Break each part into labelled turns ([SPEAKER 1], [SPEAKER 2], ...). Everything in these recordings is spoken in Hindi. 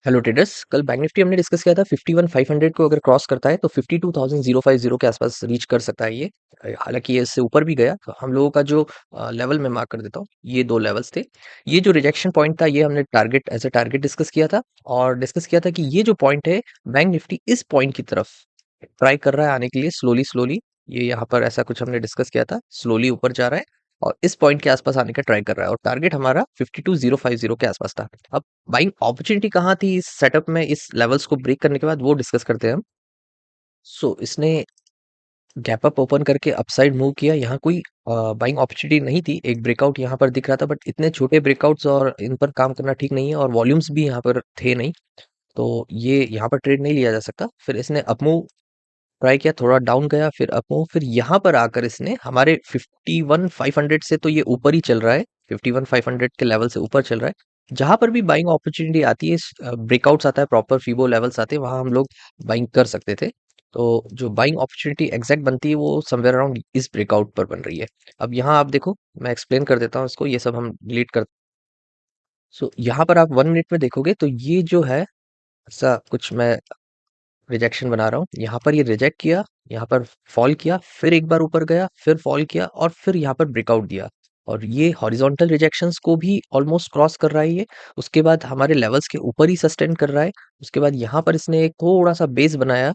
[SPEAKER 1] हेलो ट्रेडर्स, कल बैंक निफ्टी हमने डिस्कस किया था 51,500 को अगर क्रॉस करता है तो 52,050 के आसपास रीच कर सकता है ये। हालांकि ये इससे ऊपर भी गया तो हम लोगों का जो लेवल में मार्क कर देता हूँ, ये दो लेवल्स थे। ये जो रिजेक्शन पॉइंट था ये हमने target as a target discuss किया था और डिस्कस किया था कि ये जो पॉइंट है बैंक निफ्टी इस पॉइंट की तरफ ट्राई कर रहा है आने के लिए स्लोली स्लोली। ये यहाँ पर ऐसा कुछ हमने डिस्कस किया था, स्लोली ऊपर जा रहा है और इस पॉइंट के आसपास आने का ट्राई कर रहा है और टारगेट हमारा 52,050 के आसपास था। अब बाइंग अपॉर्चुनिटी कहाँ थी इस सेटअप में, इस लेवल्स को ब्रेक करने के बाद, वो डिस्कस करते हैं हम। इसने गैप अप ओपन करके अपसाइड मूव किया। यहाँ कोई बाइंग अपॉर्चुनिटी नहीं थी, एक ब्रेकआउट यहाँ पर दिख रहा था, बट इतने छोटे ब्रेकआउट्स और इन पर काम करना ठीक नहीं है और वॉल्यूम्स भी यहाँ पर थे नहीं, तो ये यहाँ पर ट्रेड नहीं लिया जा सकता। फिर इसने अप मूव ट्राई किया, थोड़ा डाउन गया, फिर अप मूव, फिर यहाँ पर आकर इसने हमारे 51,500 से तो ये ऊपर ही चल रहा है, 51,500 के लेवल से ऊपर चल रहा है। जहां पर भी बाइंग अपॉर्चुनिटी आती है, ब्रेकआउट्स आता है, प्रॉपर फीबो लेवल्स आते हैं, वहां हम लोग बाइंग कर सकते थे। तो जो बाइंग अपॉर्चुनिटी एग्जैक्ट बनती है वो समवेयर अराउंड इस ब्रेकआउट पर बन रही है। अब यहाँ आप देखो, मैं एक्सप्लेन कर देता हूँ इसको, ये सब हम डिलीट कर। यहाँ पर आप 1 मिनट में देखोगे तो ये जो है, ऐसा कुछ मैं रिजेक्शन बना रहा हूँ। यहाँ पर ये रिजेक्ट किया, यहाँ पर फॉल किया, फिर एक बार ऊपर गया, फिर फॉल किया और फिर यहाँ पर ब्रेकआउट दिया और ये हॉरिजॉन्टल रिजेक्शंस को भी ऑलमोस्ट क्रॉस कर रहा है ये। उसके बाद हमारे लेवल्स के ऊपर ही सस्टेन कर रहा है। उसके बाद यहाँ पर इसने एक थोड़ा सा बेस बनाया,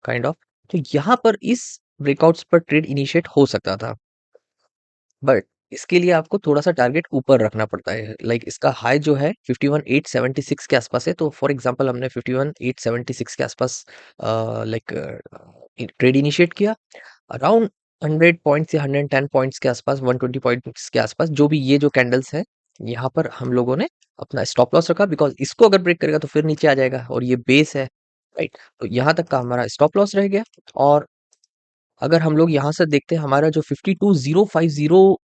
[SPEAKER 1] काइंड ऑफ। तो यहाँ पर इस ब्रेकआउट्स पर ट्रेड इनिशिएट हो सकता था, बट इसके लिए आपको थोड़ा-सा टारगेट ऊपर रखना पड़ता है। लाइक इसका हाई जो है 51,876 के आसपास है, तो फॉर एग्ज़ाम्पल हमने 51,876 के आसपास लाइक ट्रेड इनिशिएट किया। अराउंड 100 पॉइंट्स या 110 पॉइंट्स के आसपास, 120 पॉइंट्स के आसपास, जो भी ये जो कैंडल्स हैं, यहाँ पर हम लोगों ने अपना स्टॉप लॉस रखा, बिकॉज़ इसको अगर ब्रेक करेगा तो फिर नीचे आ जाएगा और ये बेस है, राइट? तो यहाँ तक का हमारा स्टॉप लॉस रह गया। और अगर हम लोग यहाँ से देखते हैं, हमारा जो 52,050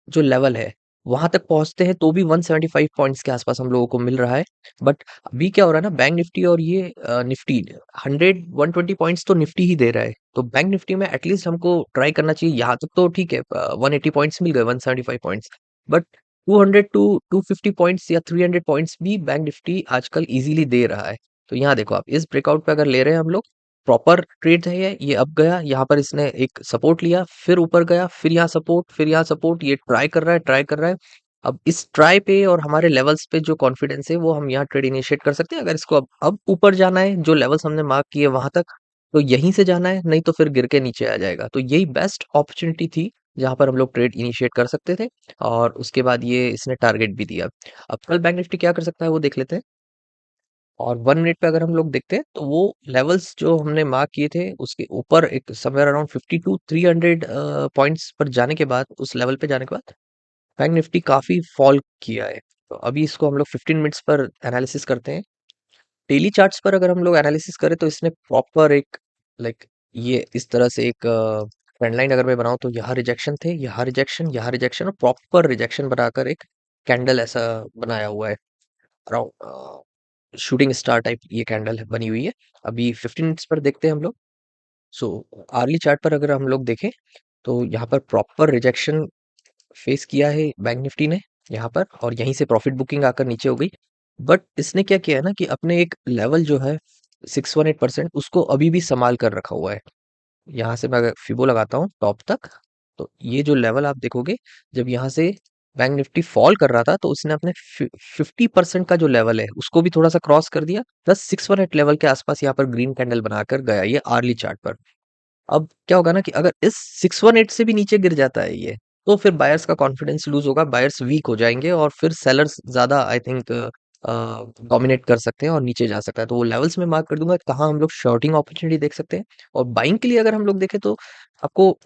[SPEAKER 1] जो लेवल है, वहां तक पहुंचते हैं तो भी 175 पॉइंट्स के आसपास हम लोगों को मिल रहा है। बट अभी क्या हो रहा है ना, बैंक निफ्टी और ये निफ्टी 100 120 पॉइंट्स तो निफ्टी ही दे रहा है, तो बैंक निफ्टी में एटलीस्ट हमको ट्राई करना चाहिए। यहाँ तक तो ठीक है, 180 पॉइंट्स मिल गए, 175 पॉइंट्स, बट 200 टू 250 पॉइंट्स या 300 पॉइंट्स भी बैंक निफ्टी आजकल इजीली दे रहा है। तो यहाँ देखो, आप इस ब्रेकआउट पे अगर ले रहे हैं हम लोग, प्रॉपर ट्रेड है ये अब गया, यहाँ पर इसने एक सपोर्ट लिया, फिर ऊपर गया, फिर यहाँ सपोर्ट, फिर यहाँ सपोर्ट, ये ट्राई कर रहा है, ट्राई कर रहा है। अब इस ट्राई पे और हमारे लेवल्स पे जो कॉन्फिडेंस है वो हम यहाँ ट्रेड इनिशिएट कर सकते हैं। अगर इसको अब ऊपर जाना है, जो लेवल्स हमने मार्क किए वहां तक, तो यहीं से जाना है, नहीं तो फिर गिर के नीचे आ जाएगा। तो यही बेस्ट अपॉर्चुनिटी थी जहां पर हम लोग ट्रेड इनिशिएट कर सकते थे और उसके बाद ये इसने टारगेट भी दिया। अब कल बैंक निफ्टी क्या कर सकता है वो देख लेते हैं। और 1 मिनट पे अगर हम लोग देखते हैं तो वो लेवल्स जो हमने मार्क किए थे उसके ऊपर एक समवेयर अराउंड 52,300 पॉइंट्स पर जाने के बाद, उस लेवल पे जाने के बाद बैंक निफ्टी काफी फॉल किया है। तो अभी इसको हम लोग 15 मिनट्स पर एनालिसिस करते हैं। डेली चार्ट्स पर अगर हम लोग एनालिसिस करें तो इसने प्रॉपर एक, लाइक, ये इस तरह से एक ट्रेंड लाइन अगर मैं बनाऊं तो यहाँ रिजेक्शन थे, यहाँ रिजेक्शन, यहाँ रिजेक्शन और प्रॉपर रिजेक्शन बनाकर एक कैंडल ऐसा बनाया हुआ है। अराउंड शूटिंग स्टार टाइप ये कैंडल बनी हुई है। अभी 15 मिनट्स पर देखते हैं हम लोग। सो आर्ली चार्ट पर अगर हम लोग देखें तो यहाँ पर प्रॉपर रिजेक्शन फेस किया है बैंक निफ्टी ने यहाँ पर, और यहीं से प्रॉफिट बुकिंग आकर नीचे हो गई। बट इसने क्या किया है ना कि अपने एक लेवल जो है 618%, उसको अभी भी संभाल कर रखा हुआ है। यहाँ से मैं अगर फिबो लगाता हूँ टॉप तक, तो ये जो लेवल आप देखोगे, जब यहाँ से बैंक निफ्टी फॉल कर रहा था तो उसने अपने 50% का जो लेवल है उसको भी थोड़ा सा क्रॉस कर दिया, प्लस 618 लेवल के आसपास यहाँ पर ग्रीन कैंडल बनाकर गया ये आर्ली चार्ट पर। अब क्या होगा ना कि अगर इस 618 से भी नीचे गिर जाता है ये, तो फिर बायर्स का कॉन्फिडेंस लूज होगा, बायर्स वीक हो जाएंगे और फिर सेलर्स ज्यादा, आई थिंक, डोमिनेट कर सकते हैं और नीचे जा सकता है। तो वो लेवल्स में मार्क कर दूंगा कहाँ हम लोग शॉर्टिंग अपॉर्चुनिटी देख सकते हैं। और बाइंग के लिए अगर हम लोग देखें तो आपको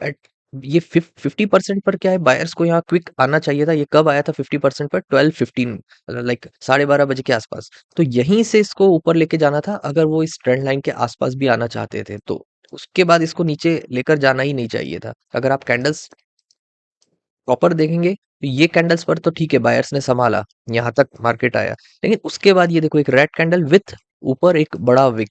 [SPEAKER 1] ये 50% पर क्या है, बायर्स को यहाँ क्विक आना चाहिए था। ये कब आया था 50% पर? 12:15, लाइक 12:30 बजे के आसपास। तो यहीं से इसको ऊपर लेके जाना था अगर वो इस ट्रेंड लाइन के आसपास भी आना चाहते थे, तो उसके बाद इसको नीचे लेकर जाना ही नहीं चाहिए था। अगर आप कैंडल्स प्रॉपर देखेंगे तो ये कैंडल्स पर तो ठीक है, बायर्स ने संभाला, यहाँ तक मार्केट आया, लेकिन उसके बाद ये देखो, एक रेड कैंडल विथ ऊपर एक बड़ा विक,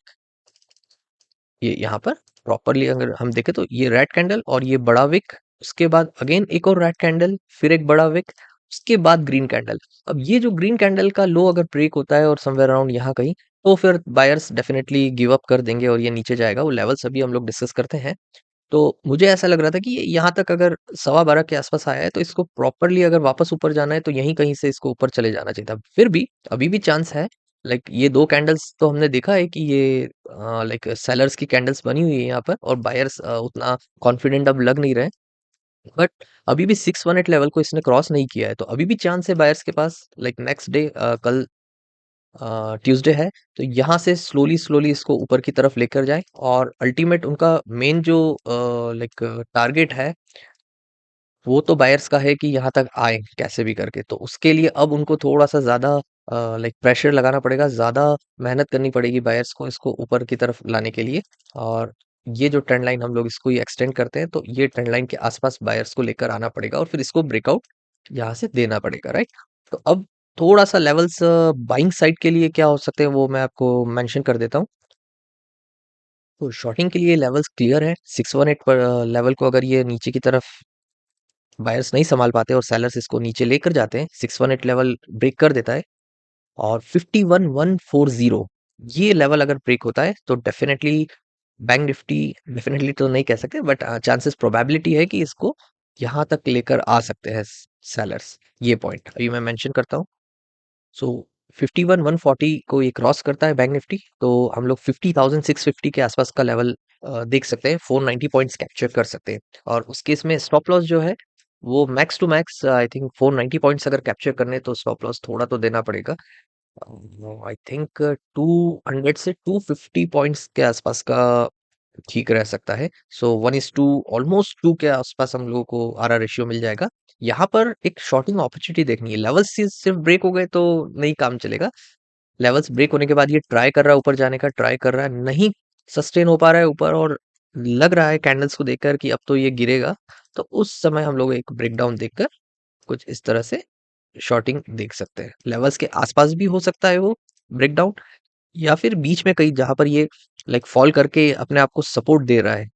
[SPEAKER 1] ये यहाँ पर प्रॉपरली अगर हम देखें तो ये रेड कैंडल और ये बड़ा विक, उसके बाद अगेन एक और रेड कैंडल, फिर एक बड़ा विक, उसके बाद ग्रीन कैंडल। अब ये जो ग्रीन कैंडल का लो अगर ब्रेक होता है और समवेयर अराउंड यहाँ कहीं, तो फिर बायर्स डेफिनेटली गिव अप कर देंगे और ये नीचे जाएगा। वो लेवल्स अभी हम लोग डिस्कस करते हैं। तो मुझे ऐसा लग रहा था कि ये यहाँ तक अगर 12:15 के आसपास आया है, तो इसको प्रॉपरली अगर वापस ऊपर जाना है तो यहीं कहीं से इसको ऊपर चले जाना चाहिए था। फिर भी अभी भी चांस है। लाइक ये दो कैंडल्स तो हमने देखा है कि ये लाइक सेलर्स की कैंडल्स बनी हुई है यहाँ पर, और बायर्स उतना कॉन्फिडेंट अब लग नहीं रहे। बट अभी भी 618 लेवल को इसने क्रॉस नहीं किया है, तो अभी भी चांस है बायर्स के पास। लाइक नेक्स्ट डे, कल ट्यूसडे है, तो यहाँ से स्लोली स्लोली इसको ऊपर की तरफ लेकर जाए, और अल्टीमेट उनका मेन जो लाइक टारगेट है, वो तो बायर्स का है कि यहाँ तक आए कैसे भी करके। तो उसके लिए अब उनको थोड़ा सा ज्यादा लाइक प्रेशर लगाना पड़ेगा, ज्यादा मेहनत करनी पड़ेगी बायर्स को इसको ऊपर की तरफ लाने के लिए। और ये जो ट्रेंड लाइन हम लोग इसको ही एक्सटेंड करते हैं, तो ये ट्रेंड लाइन के आसपास बायर्स को लेकर आना पड़ेगा और फिर इसको ब्रेकआउट यहाँ से देना पड़ेगा, राइट। तो अब थोड़ा सा लेवल्स बाइंग साइड के लिए क्या हो सकते हैं वो मैं आपको मेंशन कर देता हूँ। तो शॉर्टिंग के लिए लेवल्स क्लियर है। 618 पर लेवल को अगर ये नीचे की तरफ बायर्स नहीं संभाल पाते और सेलर्स इसको नीचे लेकर जाते हैं, 618 लेवल ब्रेक कर देता है, और 51140 ये लेवल अगर ब्रेक होता है, तो डेफिनेटली बैंक निफ्टी, डेफिनेटली तो नहीं कह सकते, बट चांसेस, प्रोबेबिलिटी है कि इसको यहाँ तक लेकर आ सकते हैं सेलर्स। ये पॉइंट अभी मैं मेंशन करता हूँ। सो 51140 को ये क्रॉस करता है बैंक निफ्टी, तो हम लोग 50650 के आसपास का लेवल देख सकते हैं, 490 पॉइंट्स कैप्चर कर सकते हैं। और उस केस में स्टॉप लॉस जो है, वो max to max I think 490 points अगर कैप्चर करने, तो स्टॉप लॉस थोड़ा तो देना पड़ेगा। आई थिंक 200 से 250 पॉइंट्स के आसपास का ठीक रह सकता है। सो 1:2, ऑलमोस्ट 2 के आसपास हम लोगों को आरआर रेशियो मिल जाएगा। यहाँ पर एक शॉर्टिंग अपॉर्चुनिटी देखनी है। लेवल्स सिर्फ ब्रेक हो गए तो नहीं काम चलेगा। लेवल्स ब्रेक होने के बाद ये ट्राई कर रहा है ऊपर जाने का, ट्राई कर रहा है, नहीं सस्टेन हो पा रहा है ऊपर, और लग रहा है कैंडल्स को देखकर कि अब तो ये गिरेगा। तो उस समय हम लोग एक ब्रेकडाउन देखकर कुछ इस तरह से शॉर्टिंग देख सकते हैं। लेवल्स के आसपास भी हो सकता है वो ब्रेकडाउन, या फिर बीच में कहीं जहां पर ये लाइक फॉल करके अपने आप को सपोर्ट दे रहा है।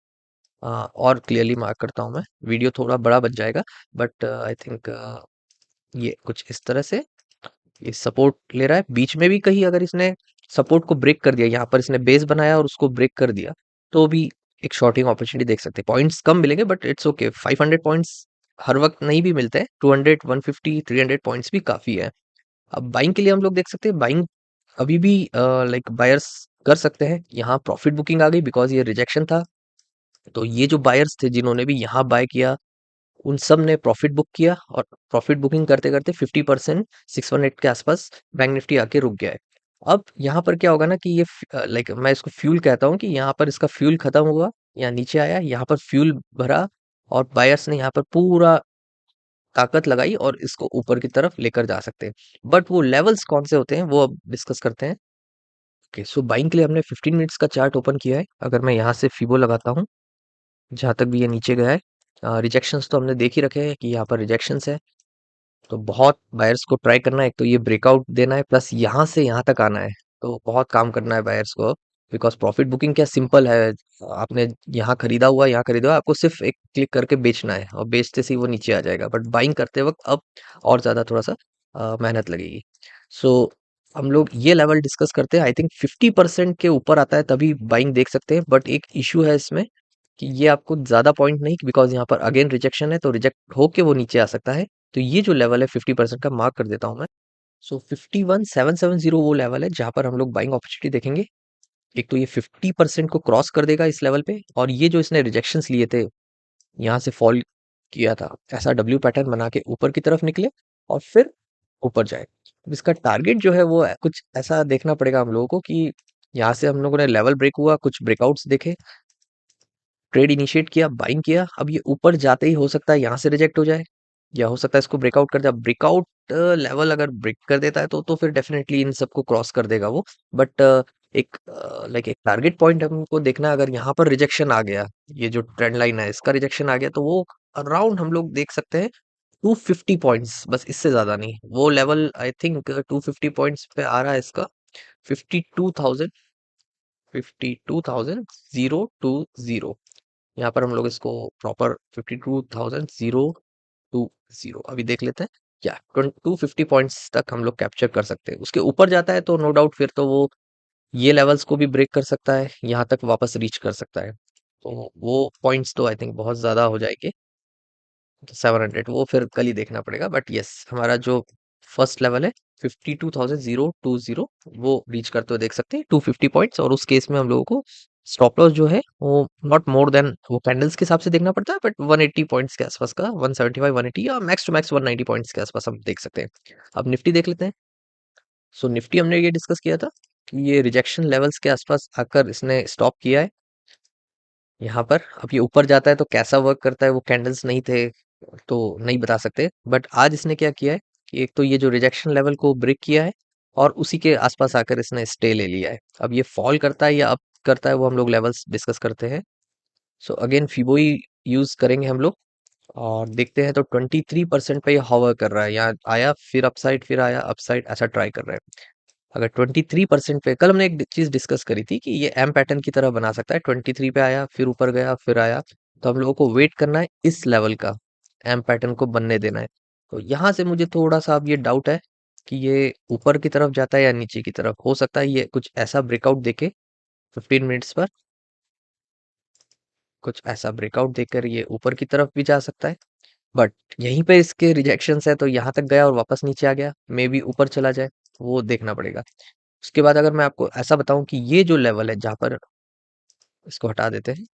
[SPEAKER 1] और क्लियरली मार्क करता हूं मैं, वीडियो थोड़ा बड़ा बच जाएगा, बट आई थिंक ये कुछ इस तरह से ये सपोर्ट ले रहा है। बीच में भी कहीं अगर इसने सपोर्ट को ब्रेक कर दिया, यहाँ पर इसने बेस बनाया और उसको ब्रेक कर दिया, तो भी एक शॉर्टिंग अपॉर्चुनिटी देख सकते हैं। पॉइंट्स कम मिलेंगे, बट इट्स ओके। 500 पॉइंट्स हर वक्त नहीं भी मिलते हैं। 200, 150, 300 पॉइंट्स भी काफी है। अब बाइंग के लिए हम लोग देख सकते हैं, बाइंग अभी भी लाइक बायर्स कर सकते हैं। यहाँ प्रॉफिट बुकिंग आ गई, बिकॉज ये रिजेक्शन था। तो ये जो बायर्स थे जिन्होंने भी यहाँ बाय किया, उन सब ने प्रॉफिट बुक किया, और प्रॉफिट बुकिंग करते करते 50%, 618 के आसपास बैंक निफ्टी आके रुक गया है। अब यहाँ पर क्या होगा ना कि ये लाइक मैं इसको फ्यूल कहता हूँ, कि यहाँ पर इसका फ्यूल खत्म हुआ, यहाँ नीचे आया, यहाँ पर फ्यूल भरा, और बायर्स ने यहाँ पर पूरा ताकत लगाई और इसको ऊपर की तरफ लेकर जा सकते हैं। बट वो लेवल्स कौन से होते हैं वो अब डिस्कस करते हैं। ओके, सो बाइंग के लिए हमने 15 मिनट्स का चार्ट ओपन किया है। अगर मैं यहाँ से फिबो लगाता हूँ, जहाँ तक भी ये नीचे गया है, रिजेक्शंस तो हमने देख ही रखे हैं कि यहाँ पर रिजेक्शंस है। तो बहुत बायर्स को ट्राई करना है, एक तो ये ब्रेकआउट देना है, प्लस यहाँ से यहाँ तक आना है। तो बहुत काम करना है बायर्स को, बिकॉज प्रॉफिट बुकिंग क्या सिंपल है। आपने यहाँ खरीदा हुआ, यहाँ खरीदा हुआ, आपको सिर्फ एक क्लिक करके बेचना है, और बेचते से ही वो नीचे आ जाएगा। बट बाइंग करते वक्त अब और ज्यादा थोड़ा सा मेहनत लगेगी। सो हम लोग ये लेवल डिस्कस करते हैं। आई थिंक 50% के ऊपर आता है तभी बाइंग देख सकते हैं। बट एक इशू है इसमें, कि ये आपको ज्यादा पॉइंट नहीं, बिकॉज यहाँ पर अगेन रिजेक्शन है, तो रिजेक्ट होके वो नीचे आ सकता है। तो ये जो लेवल है 50% का, मार्क कर देता हूं मैं। सो 51770 वो लेवल है जहां पर हम लोग बाइंग अपॉर्चुनिटी देखेंगे। एक तो ये 50% को क्रॉस कर देगा इस लेवल पे, और ये जो इसने रिजेक्शंस लिए थे, यहाँ से फॉल किया था, ऐसा डब्ल्यू पैटर्न बना के ऊपर की तरफ निकले और फिर ऊपर जाए। अब इसका टारगेट जो है वो कुछ ऐसा देखना पड़ेगा हम लोगों को, कि यहाँ से हम लोगों ने लेवल ब्रेक हुआ, कुछ ब्रेकआउट्स देखे, ट्रेड इनिशिएट किया, बाइंग किया। अब ये ऊपर जाते ही हो सकता है यहाँ से रिजेक्ट हो जाए, या हो सकता है इसको ब्रेकआउट कर दे। ब्रेकआउट लेवल अगर ब्रेक कर देता है, तो फिर डेफिनेटली इन सबको क्रॉस कर देगा वो। बट एक लाइक एक टारगेट पॉइंट हमको देखना है। अगर यहाँ पर रिजेक्शन आ गया, ये जो ट्रेंड लाइन है इसका रिजेक्शन आ गया, तो वो अराउंड हम लोग देख सकते हैं 250 पॉइंट्स, बस इससे ज्यादा नहीं। वो लेवल आई थिंक 250 पॉइंट्स पे आ रहा है इसका, 52,000, 52,020 यहाँ पर हम लोग इसको प्रॉपर 52,020 अभी देख लेते हैं। या 250 पॉइंट्स तक हम लोग कैप्चर कर सकते हैं। उसके ऊपर जाता है तो नो डाउट फिर तो वो ये लेवल्स को भी ब्रेक कर सकता है, यहाँ तक वापस रीच कर सकता है। तो वो पॉइंट्स तो आई थिंक बहुत ज़्यादा हो जाएंगे। 700 वो फिर कल ही देखना पड़ेगा, बट यस हमारा जो फर्स्ट लेवल है 52,020 वो रीच करते हुए देख सकते हैं 250 पॉइंट्स। और उस केस में हम लोगों को स्टॉप लॉस जो है वो नॉट मोर देन, वो कैंडल्स के हिसाब से देखना पड़ता है, बट 180 पॉइंट्स के आसपास का, 175 180 या मैक्स टू मैक्स 190 पॉइंट्स के आसपास हम देख सकते हैं। अब निफ्टी देख लेते हैं। सो निफ्टी हमने ये डिस्कस किया था कि ये रिजेक्शन लेवल्स के आसपास आकर इसने स्टॉप किया है यहाँ पर। अब ये ऊपर जाता है तो कैसा वर्क करता है वो कैंडल्स नहीं थे तो नहीं बता सकते, बट आज इसने क्या किया है कि एक तो ये जो रिजेक्शन लेवल को ब्रेक किया है और उसी के आसपास आकर इसने स्टे ले लिया है। अब ये फॉल करता है या अप करता है वो हम लोग लेवल्स डिस्कस करते हैं। सो अगेन फिबोई यूज करेंगे हम लोग और देखते हैं। तो 23% पे ये हॉवर कर रहा है, यहाँ आया फिर अपसाइड फिर आया अपसाइड, ऐसा ट्राई कर रहा है। अगर 23% पे, कल हमने एक चीज डिस्कस करी थी कि ये एम पैटर्न की तरह बना सकता है। 23 पे आया फिर ऊपर गया फिर आया, तो हम लोगों को वेट करना है इस लेवल का, एम पैटर्न को बनने देना है। तो यहाँ से मुझे थोड़ा सा अब ये डाउट है कि ये ऊपर की तरफ जाता है या नीचे की तरफ। हो सकता है ये कुछ ऐसा ब्रेकआउट देके 15 मिनट्स पर, कुछ ऐसा ब्रेकआउट देकर ये ऊपर की तरफ भी जा सकता है, बट यहीं पे इसके रिजेक्शंस है तो यहाँ तक गया और वापस नीचे आ गया, मे बी ऊपर चला जाए, वो देखना पड़ेगा। उसके बाद अगर मैं आपको ऐसा बताऊं कि ये जो लेवल है जहां पर, इसको हटा देते हैं,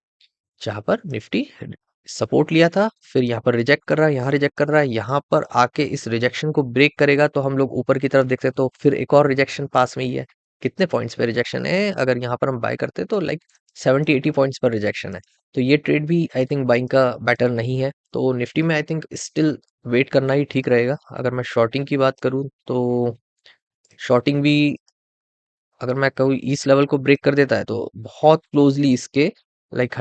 [SPEAKER 1] जहां पर निफ्टी सपोर्ट लिया था फिर यहाँ पर रिजेक्ट कर रहा है, यहाँ रिजेक्ट कर रहा है, यहाँ पर आके इस रिजेक्शन को ब्रेक करेगा तो हम लोग ऊपर की तरफ देखते हैं। तो फिर एक और रिजेक्शन पास में ही है। कितने पॉइंट्स पे रिजेक्शन है, अगर यहाँ पर हम बाय करते हैं तो लाइक 70-80 पॉइंट्स पर रिजेक्शन है। तो ये ट्रेड भी आई थिंक बाइंग का बेटर नहीं है। तो निफ्टी में आई थिंक स्टिल वेट करना ही ठीक रहेगा। अगर मैं शॉर्टिंग की बात करूं तो शॉर्टिंग भी, अगर मैं कहूँ इस लेवल को ब्रेक कर देता है तो बहुत क्लोजली इसके लाइक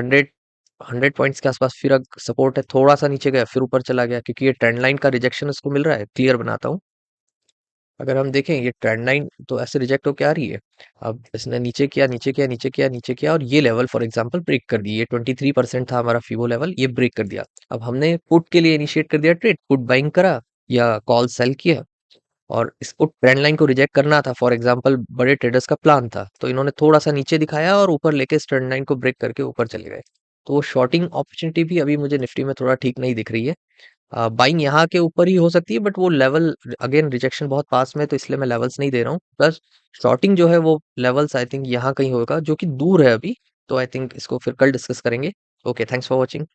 [SPEAKER 1] 100 पॉइंट्स के आसपास फिर सपोर्ट है, थोड़ा सा नीचे गया फिर ऊपर चला गया, क्योंकि ये ट्रेंड लाइन का रिजेक्शन इसको मिल रहा है। क्लियर बनाता हूँ, अगर हम देखें ये ट्रेंड लाइन तो ऐसे रिजेक्ट होकर आ रही है। अब इसने नीचे किया नीचे किया नीचे किया नीचे किया और ये लेवल फॉर एग्जांपल ब्रेक कर दी। ये 23% था हमारा फीबो लेवल, ये ब्रेक कर दिया। अब हमने पुट के लिए इनिशिएट कर दिया ट्रेड, पुट बाइंग करा या कॉल सेल किया, और इसको ट्रेंड लाइन को रिजेक्ट करना था फॉर एग्जांपल, बड़े ट्रेडर्स का प्लान था। तो इन्होंने थोड़ा सा नीचे दिखाया और ऊपर लेके इस ट्रेंड लाइन को ब्रेक करके ऊपर चले गए। तो वो शॉर्टिंग अपॉर्चुनिटी भी अभी मुझे निफ्टी में थोड़ा ठीक नहीं दिख रही है। बाइंग यहाँ के ऊपर ही हो सकती है, बट वो लेवल अगेन रिजेक्शन बहुत पास में है, तो इसलिए मैं लेवल्स नहीं दे रहा हूँ। प्लस शॉर्टिंग जो है वो लेवल्स आई थिंक यहाँ कहीं होगा जो कि दूर है अभी। तो आई थिंक इसको फिर कल डिस्कस करेंगे। Okay, thanks for watching.